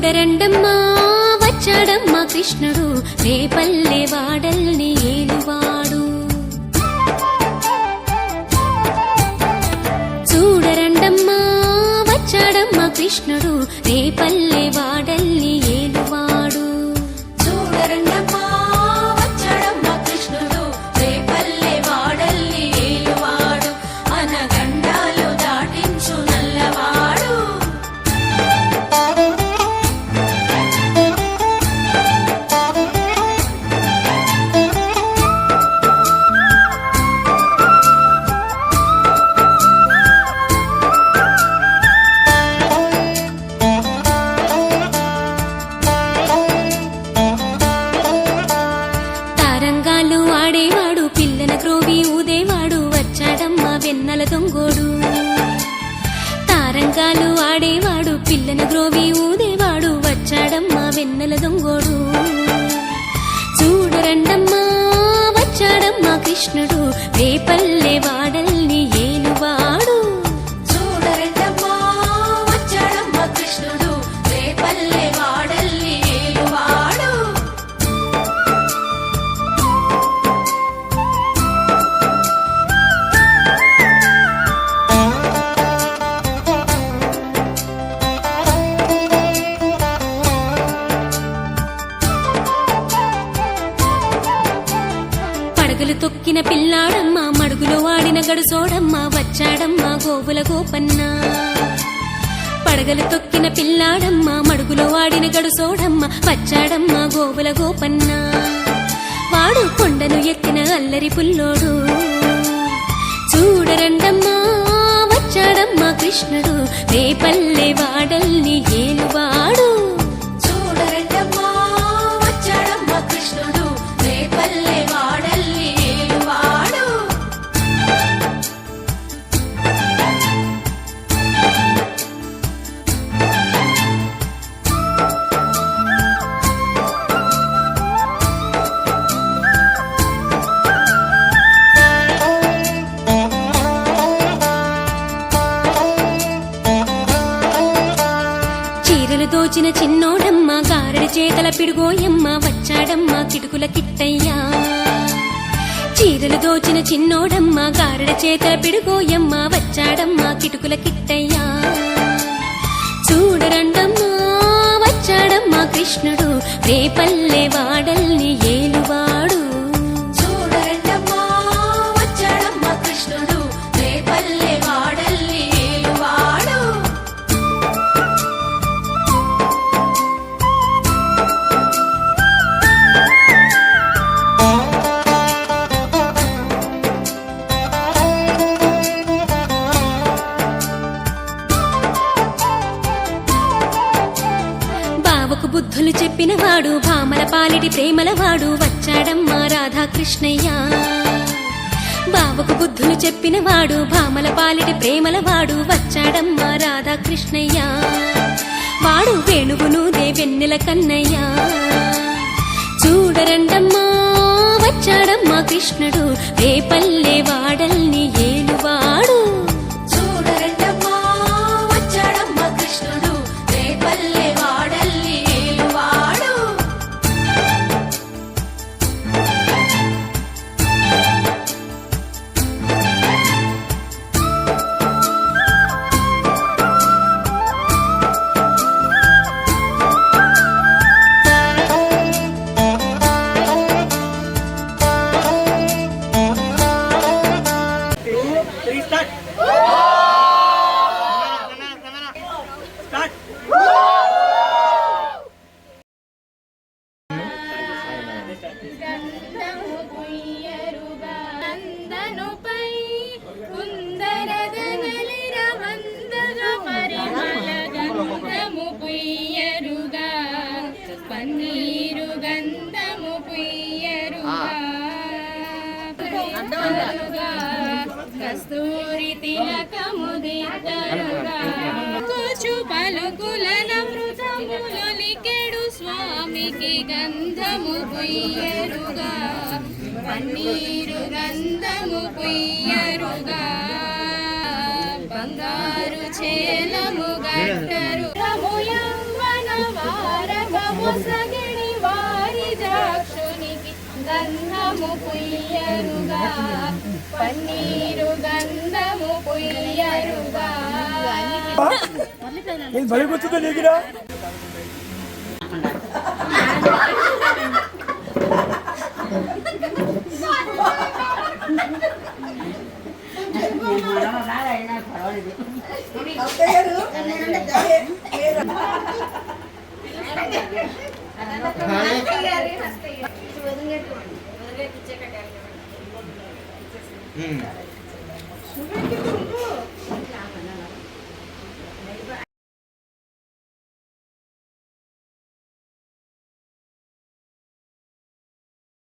చూడరండమ్మా వచ్చాడమ్మా కృష్ణుడు రేపల్లె వాడల్ని ఏలువాడు. చూడరండమ్మా వచ్చాడమ్మా కృష్ణుడు రేపల్లె వాడల్ని ఏలువాడు. చూడరండమ్మా వచ్చాడమ్మా కృష్ణుడు రేపల్లె వాడల్ని ఏలువాడు. అనగండాలు దాటించు నల్లవాడు. తారంగాలు ఆడేవాడు పిల్లన క్రోవి ఊదేవాడు వచ్చాడమ్మా వెన్నెల దొంగోడు. తారంగాలు ఆడేవాడు పిల్లన గ్రోవి ఊదేవాడు వచ్చాడమ్మా వెన్నెల దొంగోడు. చూడరండమ్మా వచ్చాడమ్మా కృష్ణుడు రేపల్లె వాడల్ని ఏలువాడు. చూడరండమ్మా వచ్చాడమ్మా కృష్ణుడు రేపల్లె వాడల్ని ఏలువాడు. పడగలు తొక్కిన పిల్లాడమ్మ మడుగులో వాడిన గడుసోడమ్మ వచ్చాడమ్మా గోవుల గోపన్న. పడగలు తొక్కిన పిల్లాడమ్మ మడుగులో వాడిన గడుసోడమ్మ వచ్చాడమ్మా గోవుల గోపన్న. వాడు కొండను ఎక్కిన అల్లరి పుల్లోడు. చూడరండమ్మా వచ్చాడమ్మా కృష్ణుడు రేపల్లె వాడల్ని ఏలువాడు. చూడరండమ్మా వచ్చాడమ్మా కృష్ణుడు రేపల్లె వాడల్ని ఏలువాడు. చీరలు దోచిన చిన్నోడమ్మ గారడి చేతల పిడుగోయమ్మ వచ్చాడమ్మా కిటుకుల కిట్టయ్యా. చీరలు దోచిన చిన్నోడమ్మ గారడి చేతల పిడుగోయమ్మ వచ్చాడమ్మా కిటుకుల కిట్టయ్యా. చూడరండమ్మా వచ్చాడమ్మా కృష్ణుడు రేపల్లె వాడల్ని ఏలువాడు. చూడరండమ్మా వచ్చాడమ్మా కృష్ణుడు రేపల్లె వాడల్ని ఏలువాడు. బావకు బుద్ధులు చెప్పినవాడు భామల పాలిటి ప్రేమలవాడు వచ్చాడమ్మా రాధాకృష్ణయ్య. బావకు బుద్ధులు చెప్పినవాడు భామల పాలిటి ప్రేమలవాడు వచ్చాడమ్మా రాధాకృష్ణయ్య. వాడు వేణువును వెన్నెల కన్నయ్య. చూడరండమ్మా వచ్చాడమ్మా కృష్ణుడు రేపల్లె వాడల్ని ఏలువాడు. చూడరండమ్మా వచ్చాడమ్మా కృష్ణుడు రేపల్లె వాడల్ని ఏలువాడు. పన్నీరు గంధము పుయ్యరుగా కస్తూరి తిలకము దిద్దరుగా కూచు పలుకులన మృతములొలికెడు స్వామికి గంధము పుయ్యరుగా పన్నీరు గంధము పుయ్యరుగా బంగారు చేలము గట్టరు యవ్వనవా మోసగిడి వారి జాక్షునికి గంధము పుయ్యరుగా పన్నీరు గంధము పుయ్యరుగా భయపడుతుందా నీకురా